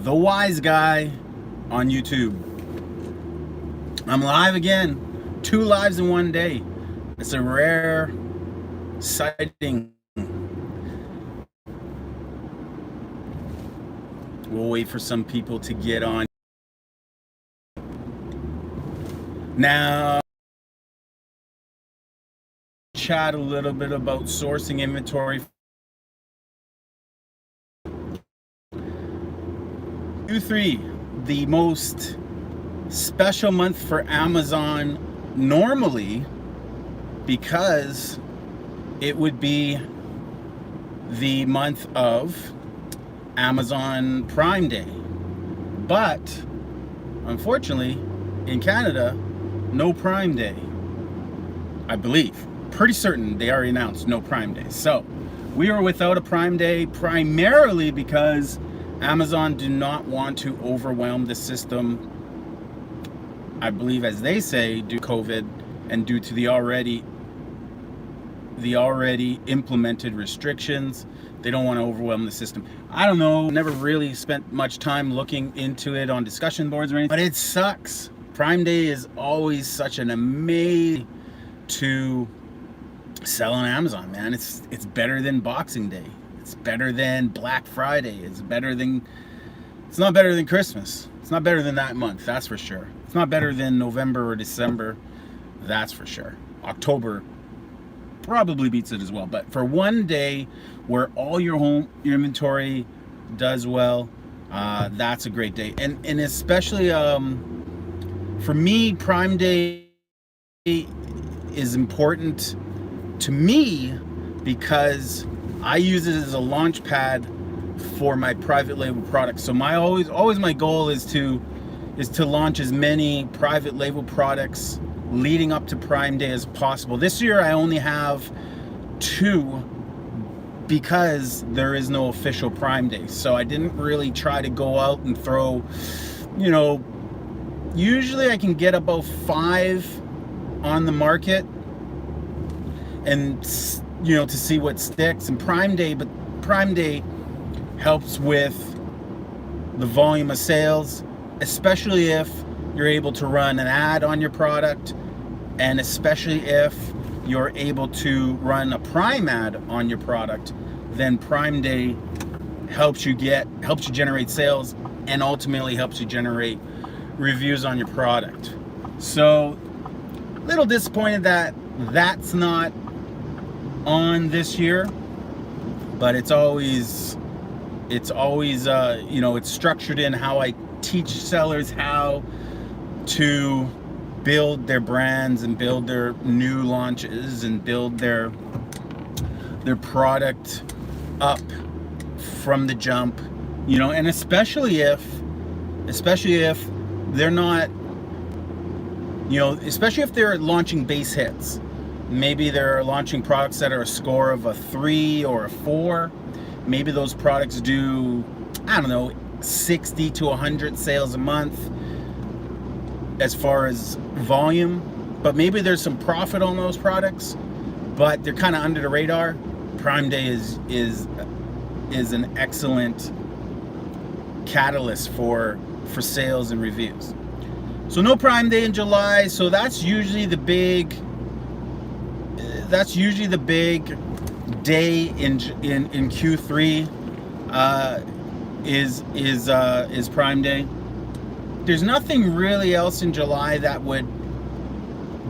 the wise guy on YouTube. I'm live again. 2 lives in one day. It's a rare sighting. We'll wait for some people to get on. Now, chat a little bit about sourcing inventory. Q3, the most special month for Amazon normally, because it would be the month of Amazon Prime Day. But unfortunately, in Canada, no Prime Day. I believe. Pretty certain they already announced no Prime Day. So we are without a Prime Day primarily because Amazon do not want to overwhelm the system, I believe, as they say, due to COVID and due to the already implemented restrictions. They don't want to overwhelm the system. I don't know, never really spent much time looking into it on discussion boards or anything, but it sucks. Prime Day is always such an amazing to sell on Amazon, man. It's better than Boxing Day. It's better than Black Friday. It's not better than Christmas. It's not better than that month, that's for sure. It's not better than November or December, that's for sure. October probably beats it as well. But for one day where all your inventory does well, that's a great day. And especially for me, Prime Day is important to me because I use it as a launch pad for my private label products. So always my goal is to launch as many private label products leading up to Prime Day as possible. This year I only have 2 because there is no official Prime Day. So I didn't really try to go out and throw, usually I can get about 5 on the market and to see what sticks. And Prime Day helps with the volume of sales, especially if you're able to run an ad on your product, and especially if you're able to run a Prime ad on your product. Then Prime Day helps you generate sales and ultimately helps you generate reviews on your product. So a little disappointed that that's not on this year, but it's always it's structured in how I teach sellers how to build their brands and build their new launches and build their product up from the jump, and especially if they're not, especially if they're launching base hits. Maybe they're launching products that are a score of a 3 or a 4. Maybe those products do, 60 to 100 sales a month as far as volume, but maybe there's some profit on those products, but they're kind of under the radar. Prime Day is an excellent catalyst for sales and reviews. So no Prime Day in July, so that's usually the big day in Q3 is Prime Day. There's nothing really else in July that would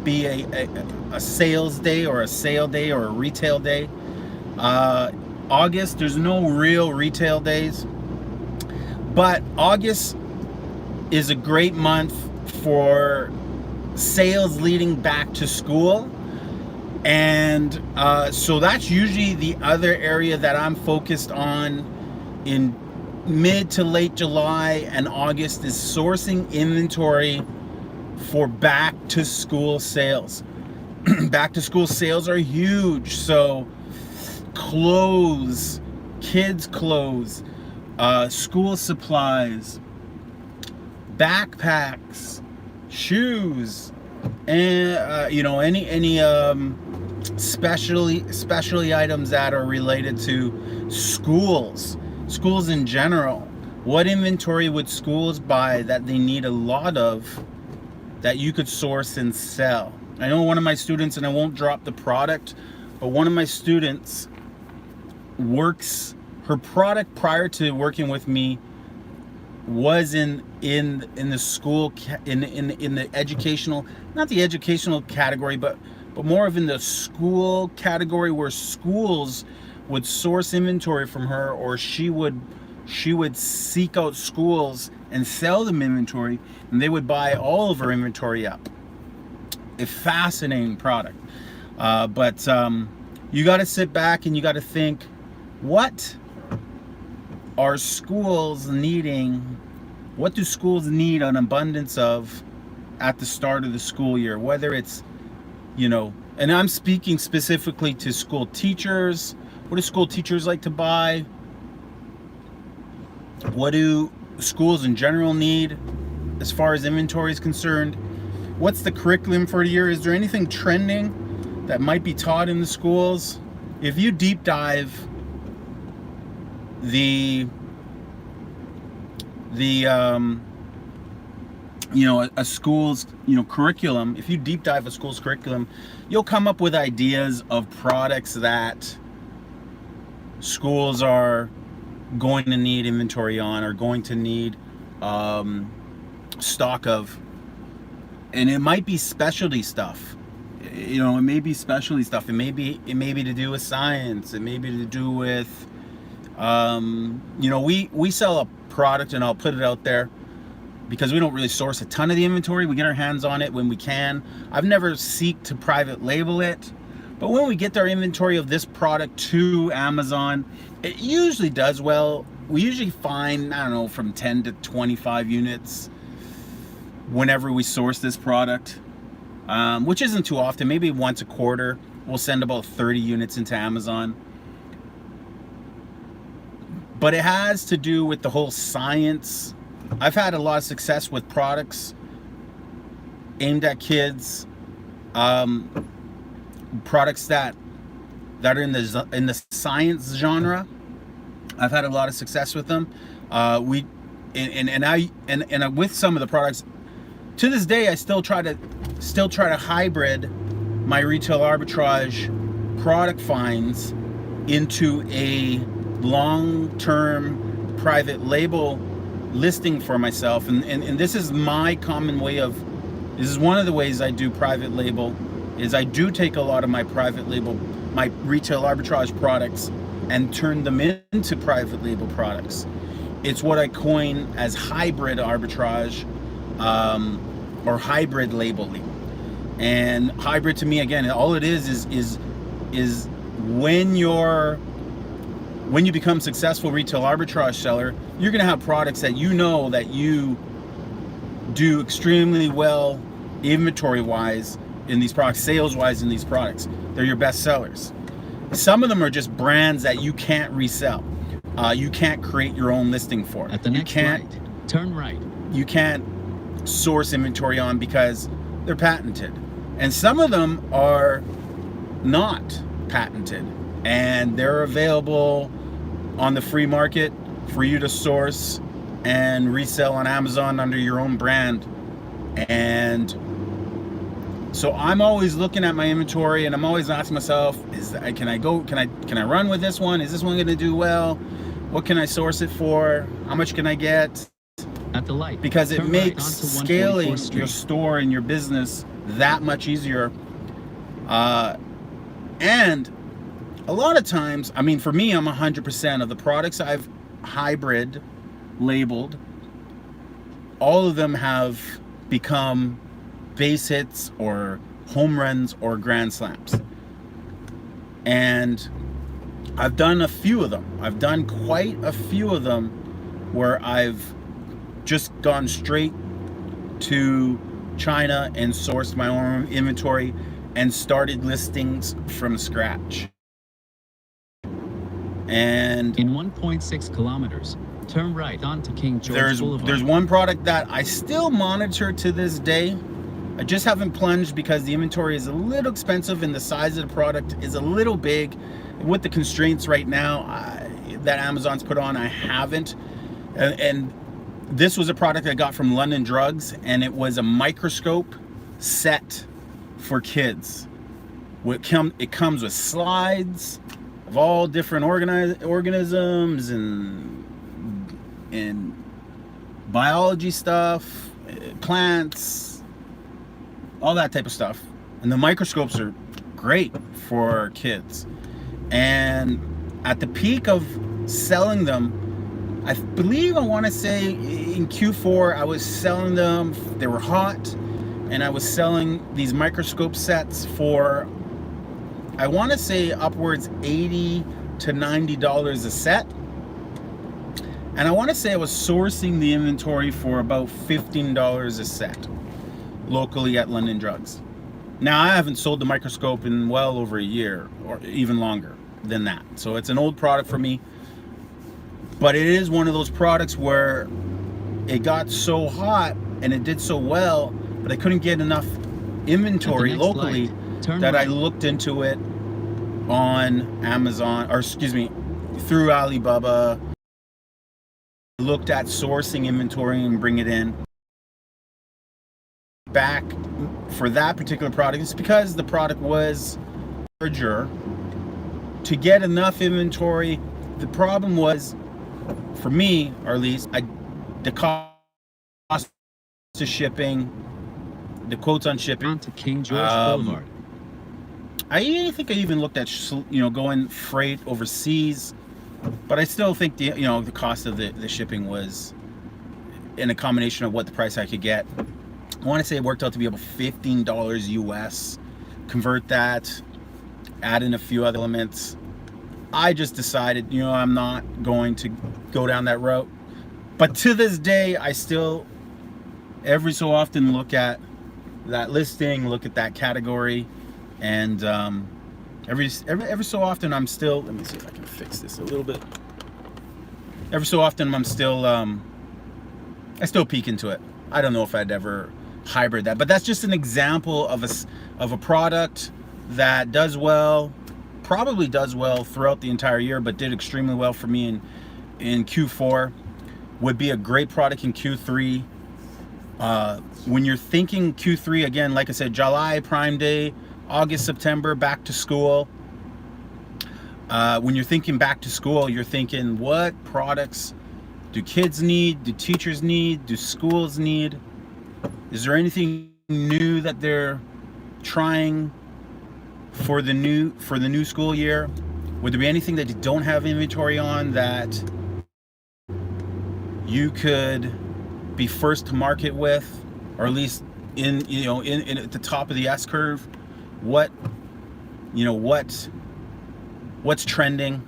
be a sales day or a sale day or a retail day. August, there's no real retail days, but August is a great month for sales leading back to school. And so that's usually the other area that I'm focused on in mid to late July and August, is sourcing inventory for back to school sales. Back to school sales are huge. So clothes, kids clothes, school supplies, backpacks, shoes, and any specialty items that are related to schools in general. What inventory would schools buy that they need a lot of that you could source and sell? I know one of my students, and I won't drop the product, but one of my students works, her product prior to working with me was in the school, in the educational, not the educational category, but more of in the school category, where schools would source inventory from her, or she would seek out schools and sell them inventory, and they would buy all of her inventory up. A fascinating product. But you got to sit back and you got to think, what are schools needing? What do schools need an abundance of at the start of the school year? Whether it's, you know, and I'm speaking specifically to school teachers. What do school teachers like to buy? What do schools in general need as far as inventory is concerned? What's the curriculum for the year? Is there anything trending that might be taught in the schools? If you deep dive the you know, a school's, you know, curriculum, if you deep dive a school's curriculum, you'll come up with ideas of products that schools are going to need inventory on, or going to need stock of. And it might be specialty stuff. You know, it may be specialty stuff. It may be to do with science. It may be to do with, you know, we sell a product, and I'll put it out there because we don't really source a ton of the inventory. We get our hands on it when we can. I've never seeked to private label it, but when we get our inventory of this product to Amazon, it usually does well. We usually find, I don't know, from 10 to 25 units whenever we source this product, which isn't too often. Maybe once a quarter we'll send about 30 units into Amazon. But it has to do with the whole science. I've had a lot of success with products aimed at kids, products that are in the science genre. I've had a lot of success with them. With some of the products, to this day, I still try to hybrid my retail arbitrage product finds into a long-term private label listing for myself, and this is my common way of, this is one of the ways I do private label, is I do take a lot of my private label, my retail arbitrage products, and turn them into private label products. It's what I coin as hybrid arbitrage, or hybrid labeling. And hybrid, to me, again, all it is when you become successful retail arbitrage seller, you're gonna have products that you know that you do extremely well inventory wise in these products, sales wise in these products. They're your best sellers. Some of them are just brands that you can't resell. You can't create your own listing for. At the next light, turn right. You can't source inventory on because they're patented. And some of them are not patented, and they're available on the free market for you to source and resell on Amazon under your own brand. And so I'm always looking at my inventory, and I'm always asking myself, can I run with this one? Is this one going to do well? What can I source it for? How much can I get? At the light, because it makes right scaling your store and your business that much easier. And a lot of times, I mean, for me, I'm 100% of the products I've hybrid labeled, all of them have become base hits or home runs or grand slams. And I've done a few of them. I've done quite a few of them where I've just gone straight to China and sourced my own inventory and started listings from scratch. And in 1.6 kilometers, turn right onto King George Boulevard. There's one product that I still monitor to this day. I just haven't plunged because the inventory is a little expensive and the size of the product is a little big. With the constraints right now that Amazon's put on, I haven't. And this was a product I got from London Drugs, and it was a microscope set for kids. It comes with slides of all different organisms and biology stuff, plants, all that type of stuff. And the microscopes are great for kids. And at the peak of selling them, I believe, I want to say in Q4, I was selling them, they were hot, and I was selling these microscope sets for, I want to say upwards $80 to $90 a set. And I want to say I was sourcing the inventory for about $15 a set locally at London Drugs. Now, I haven't sold the microscope in well over a year, or even longer than that. So it's an old product for me. But it is one of those products where it got so hot and it did so well, but I couldn't get enough inventory locally that I looked into it on Amazon, or excuse me, through Alibaba. Looked at sourcing inventory and bring it in. Back for that particular product, it's because the product was larger to get enough inventory. The problem was, for me, or at least, the cost of shipping, the quotes on shipping. Onto King George Boulevard. I think I even looked at, going freight overseas, but I still think the cost of the shipping was in a combination of what the price I could get. I want to say it worked out to be about $15 US. Convert that, add in a few other elements. I just decided, I'm not going to go down that route. But to this day, I still, every so often, look at that listing, look at that category, and every so often I'm still, let me see if I can fix this a little bit. Every so often I'm still, I still peek into it. I don't know if I'd ever hybrid that, but that's just an example of a product that does well. Probably does well throughout the entire year, but did extremely well for me in Q4. Would be a great product in Q3. When you're thinking Q3, again, like I said, July, Prime Day, August, September, back to school. When you're thinking back to school, you're thinking, what products do kids need? Do teachers need? Do schools need? Is there anything new that they're trying for the new school year? Would there be anything that you don't have inventory on that you could be first to market with, or at least in at the top of the S curve? What's trending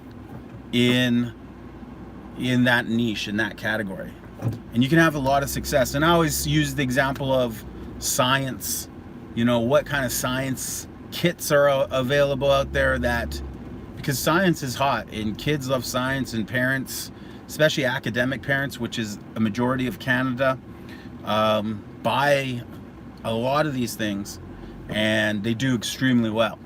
in that niche, in that category? And you can have a lot of success. And I always use the example of science. What kind of science kits are available out there, because science is hot and kids love science, and parents, especially academic parents, which is a majority of Canada, buy a lot of these things, and they do extremely well.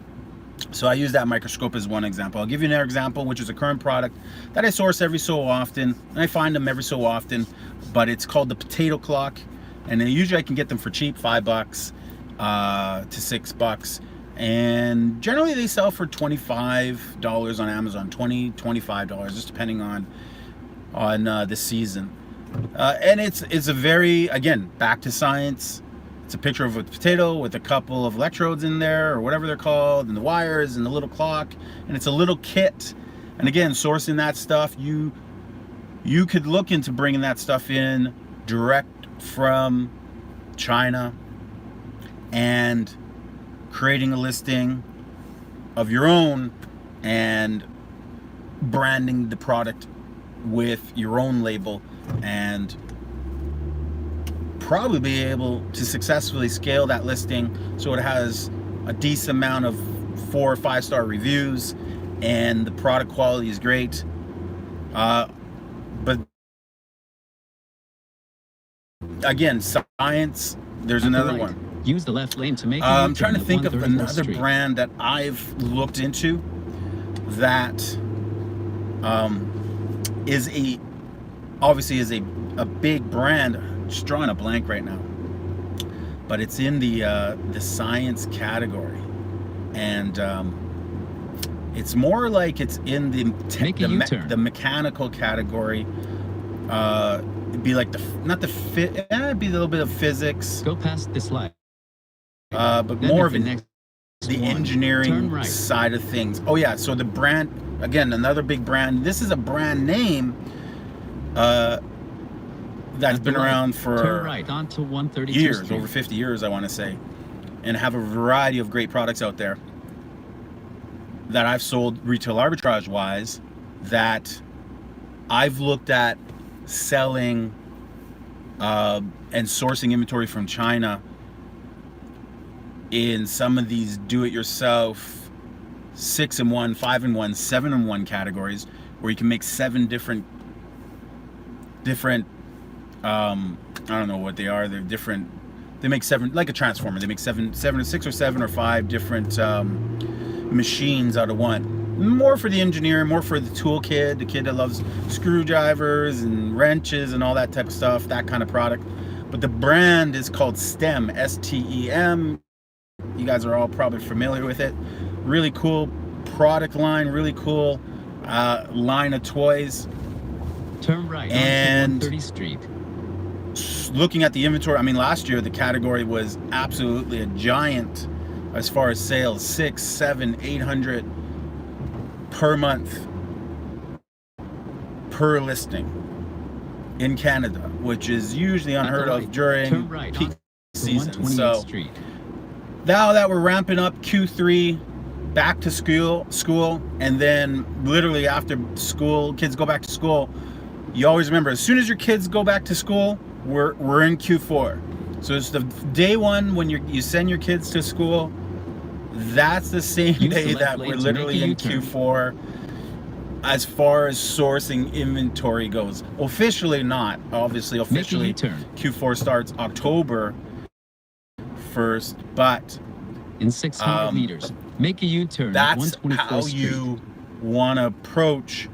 So I use that microscope as one example. I'll give you another example, which is a current product that I source every so often, and I find them every so often, but it's called the potato clock, and usually I can get them for cheap, $5 to $6. And generally they sell for $25 on Amazon, $20, $25, just depending on the season. And it's a very, again, back to science. It's a picture of a potato with a couple of electrodes in there, or whatever they're called, and the wires and the little clock, and it's a little kit. And again, sourcing that stuff, you could look into bringing that stuff in direct from China and creating a listing of your own and branding the product with your own label, and probably be able to successfully scale that listing so it has a decent amount of 4 or 5 star reviews and the product quality is great. But again, science, there's another one. Use the left lane to make I'm trying to think of another brand that I've looked into that is obviously is a big brand. Just drawing a blank right now, but it's in the science category, and it's more like it's in the mechanical category. It'd be like it'd be a little bit of physics. Go past this light. But Then more at of the the engineering side of things. Oh yeah, so the brand, again, another big brand. This is a brand name that's been around for turn right onto 132 years, Street. over 50 years, I want to say, and have a variety of great products out there that I've sold retail arbitrage wise, that I've looked at selling and sourcing inventory from China in some of these do-it-yourself 6-in-1, 5-in-1, 7-in-1 categories, where you can make 7 different I don't know what they are. They're different. They make 7, like a transformer. They make 7 or 6 or 7 or 5 different machines out of one. More for the engineer, more for the tool kid, the kid that loves screwdrivers and wrenches and all that type of stuff, that kind of product. But the brand is called STEM, S-T-E-M. You guys are all probably familiar with it. Really cool product line, really cool line of toys. Turn right and onto 130 Street. Looking at the inventory, I mean, last year the category was absolutely a giant as far as sales. 600, 700, 800 per month per listing in Canada, which is usually unheard of during peak season. So now that we're ramping up Q3, back to school, and then literally after school, kids go back to school, you always remember, as soon as your kids go back to school, we're in Q4. So it's the day one when you send your kids to school. That's the same day that we're literally in Q4 as far as sourcing inventory goes. Officially not. Obviously, officially Q4 starts October 1st, but in 600 meters, make a U-turn. That's how you want to approach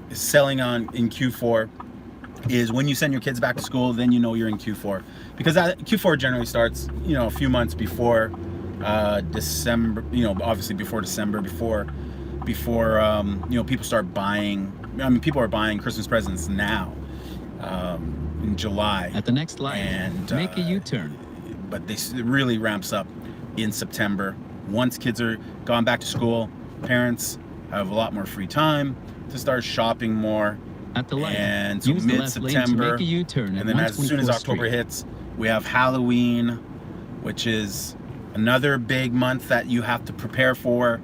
selling in Q4. Is when you send your kids back to school, then you know you're in Q4, because Q4 generally starts, a few months before December. Obviously before December, before people start buying. I mean, people are buying Christmas presents now in July. At the next light, and make a U-turn. But it really ramps up in September. Once kids are gone back to school, parents have a lot more free time to start shopping more. At the light, and so mid-September, and then as soon as October hits, we have Halloween, which is another big month that you have to prepare for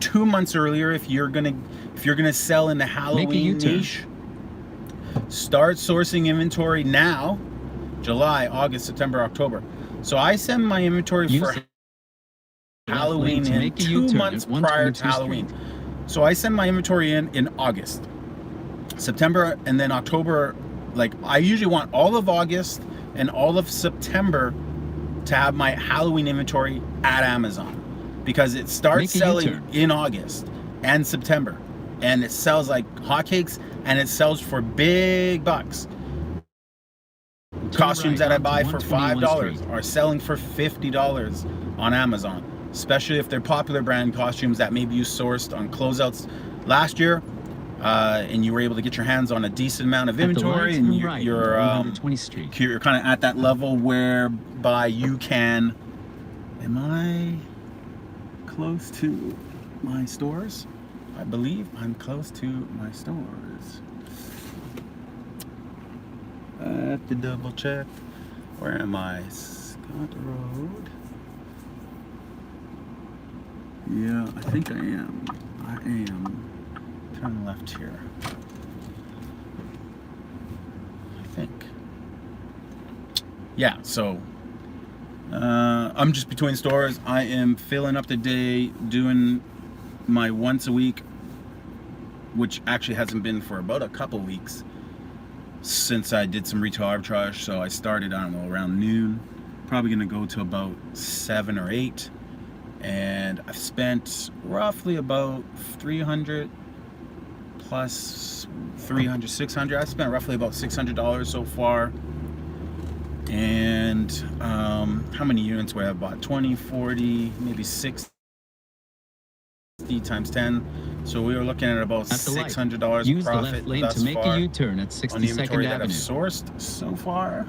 2 months earlier if you're gonna sell in the Halloween niche. Start sourcing inventory now, July, August, September, October. So I send my inventory for Halloween in 2 months prior to Halloween. So I send my inventory in August. September, and then October. Like, I usually want all of August and all of September to have my Halloween inventory at Amazon, because it starts selling in August and September, and it sells like hotcakes, and it sells for big bucks. Costumes that I buy for $5 are selling for $50 on Amazon, especially if they're popular brand costumes that maybe you sourced on closeouts last year. And you were able to get your hands on a decent amount of inventory, and you're kind of at that level whereby you can. Am I close to my stores? I believe I'm close to my stores. I have to double check. Where am I? Scott Road. Yeah, I think I am. I am. Turn left here, I think. Yeah, so I'm just between stores. I am filling up the day, doing my once a week, which actually hasn't been for about a couple weeks since I did some retail arbitrage. So I started, I don't know, around noon, probably gonna go to about 7 or 8, and I've spent roughly about $300 plus 300, 600. I spent roughly about $600 so far. And how many units would I have bought? 20, 40, maybe 60 times 10. So we were looking at about $600 Use profit the left lane thus to make far a U-turn at on the 62nd inventory that I've Avenue. sourced so far.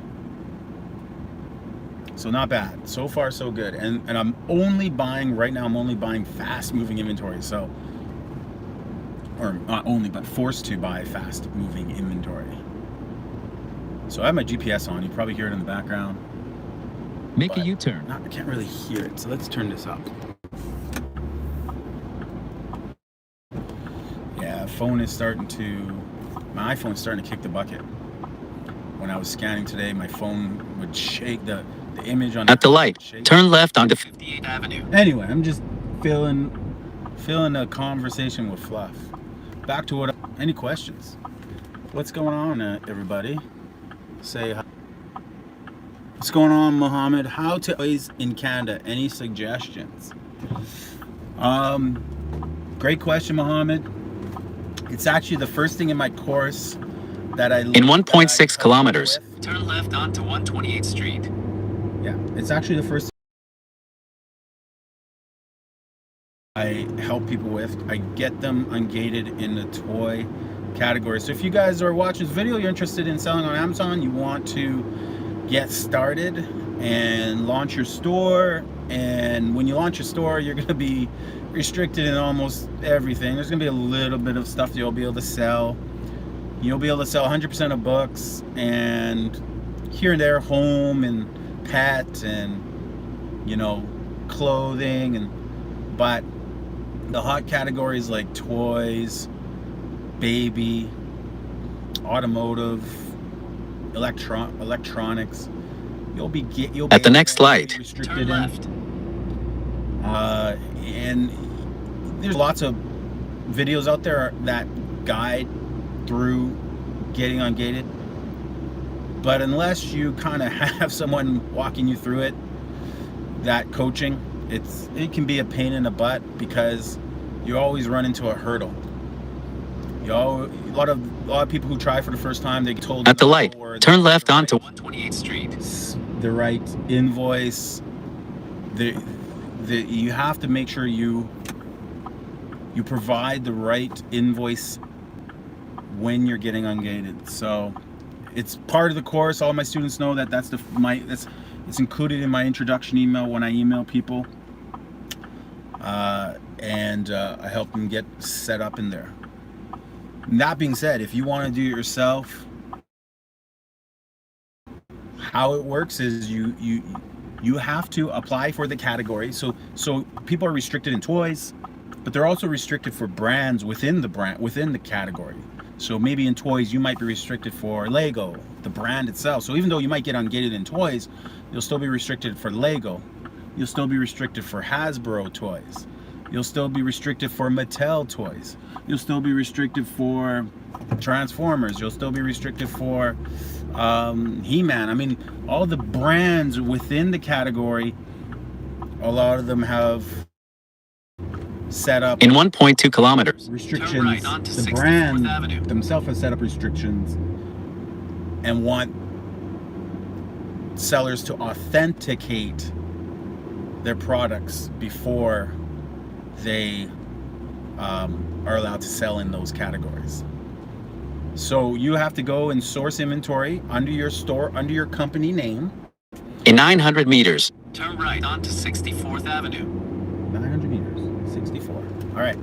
So not bad. So far, so good. And I'm only buying right now. I'm only buying fast-moving inventory. So, or not only, but forced to buy fast-moving inventory. So I have my GPS on. You probably hear it in the background. Make a U-turn. I can't really hear it. So let's turn this up. Yeah, phone is starting to. My iPhone is starting to kick the bucket. When I was scanning today, my phone would shake. The image on At the light, turn left onto 58th Avenue. Anyway, I'm just filling a conversation with fluff. Back to what. Any questions? What's going on, everybody? Say hi. What's going on, Mohammed? How to always in Canada? Any suggestions? Great question, Mohammed. It's actually the first thing in my course that I. In 1.6 kilometers, turn left onto 128th Street. Yeah, it's actually the first I help people with. I get them ungated in the toy category. So if you guys are watching this video, you're interested in selling on Amazon, you want to get started and launch your store, and when you launch your store, you're going to be restricted in almost everything. There's going to be a little bit of stuff you'll be able to sell. You'll be able to sell 100% of books, and here and there home and pet and, you know, clothing, but the hot categories like toys, baby, automotive, electronics, you'll be at the next light, restricted left. And there's lots of videos out there that guide through getting ungated, but unless you kind of have someone walking you through it, that coaching, it can be a pain in the butt because you always run into a hurdle. A lot of people who try for the first time, they get told at the light, turn left onto 128th Street. The right invoice. You have to make sure you provide the right invoice when you're getting ungated. So it's part of the course. All my students know that it's included in my introduction email when I email people, and I help them get set up in there. And that being said, if you want to do it yourself, how it works is you have to apply for the category. So people are restricted in toys, but they're also restricted for brands within the category. So maybe in toys you might be restricted for Lego, the brand itself. So even though you might get ungated in toys, you'll still be restricted for Lego. You'll still be restricted for Hasbro toys. You'll still be restricted for Mattel toys. You'll still be restricted for Transformers. You'll still be restricted for He-Man. I mean, all the brands within the category, a lot of them have set up in 1.2 kilometers restrictions. Right the brand themselves has set up restrictions and want sellers to authenticate their products before they are allowed to sell in those categories. So you have to go and source inventory under your store, under your company name. In 900 meters, turn right onto 64th Avenue. 900 meters, 64. All right.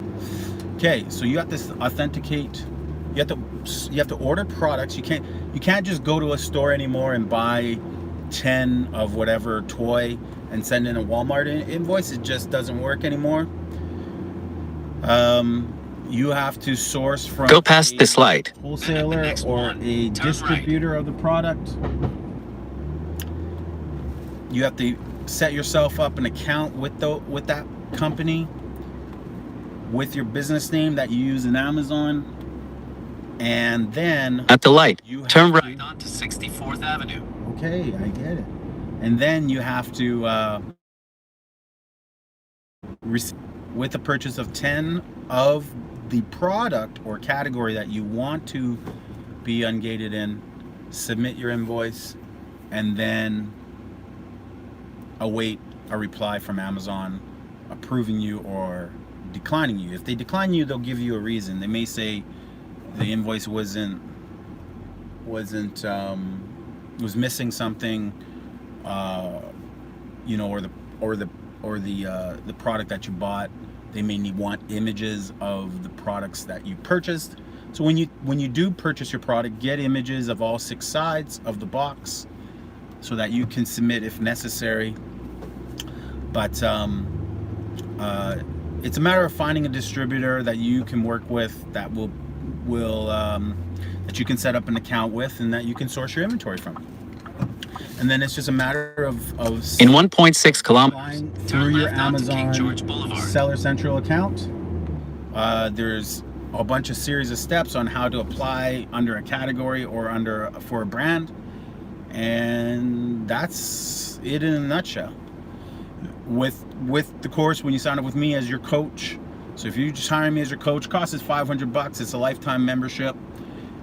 Okay, so you have to authenticate. You have to order products. You can't just go to a store anymore and buy 10 of whatever toy and send in a Walmart invoice. It just doesn't work anymore. You have to source from go past this light, wholesaler or a distributor of the product. You have to set yourself up an account with that company, with your business name that you use in Amazon, and then at the light, turn right onto 64th Avenue. Okay, I get it. And then you have to with the purchase of 10 of the product or category that you want to be ungated in, submit your invoice, and then await a reply from Amazon approving you or declining you. If they decline you, they'll give you a reason. They may say the invoice was missing something, you know, or the product that you bought. They may want images of the products that you purchased. So when you do purchase your product, get images of all 6 sides of the box so that you can submit if necessary. But it's a matter of finding a distributor that you can work with, that will that you can set up an account with, and that you can source your inventory from. And then it's just a matter of in 1.6 kilometers through your left onto King Amazon George Boulevard. Seller Central account. There's a bunch of series of steps on how to apply under a category or for a brand, and that's it in a nutshell. With the course, when you sign up with me as your coach, so if you just hire me as your coach, cost is $500. It's a lifetime membership,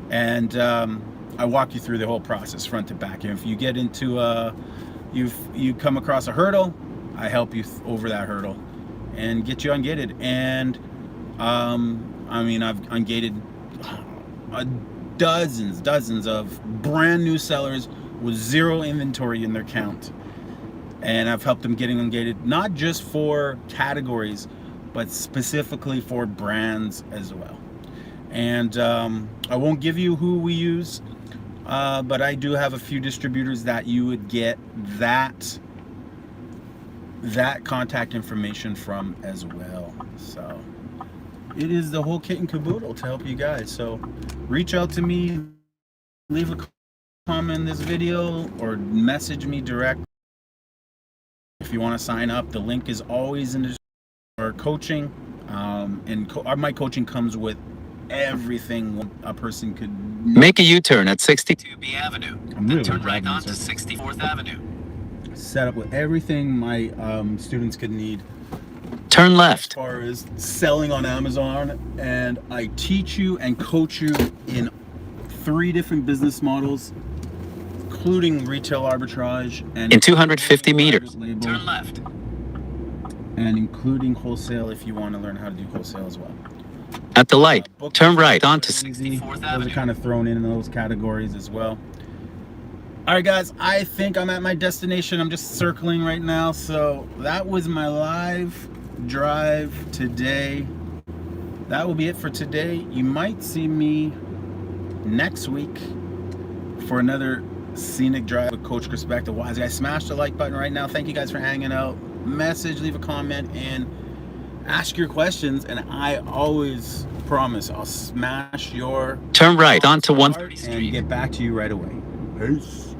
and I walk you through the whole process front to back. And if you get into you come across a hurdle, I help you over that hurdle and get you ungated. And I mean, I've ungated dozens of brand new sellers with 0 inventory in their count, and I've helped them getting ungated, not just for categories, but specifically for brands as well. And I won't give you who we use, but I do have a few distributors that you would get that contact information from as well. So it is the whole kit and caboodle to help you guys. So reach out to me, leave a comment in this video, or message me direct if you want to sign up. The link is always in the our coaching, and my coaching comes with everything a person could need. Make a U-turn at 62B Avenue, I'm then really turn right driving onto this 64th Avenue. Set up with everything my students could need Turn as left. far as selling on Amazon, and I teach you and coach you in 3 different business models, including retail arbitrage and In 250 meters, label, turn left. and including wholesale if you want to learn how to do wholesale as well. At the light, Book turn right onto easy. 64th Those are Avenue. kind of thrown in those categories as well. All right, guys, I think I'm at my destination. I'm just circling right now. So that was my live drive today. That will be it for today. You might see me next week for another scenic drive with ℎ𝕗𝕗 the wise guy. Smash the like button right now. Thank you guys for hanging out. Message, leave a comment, and ask your questions, and I always promise I'll smash your Turn right onto heart 130th and Street. get back to you right away. Peace.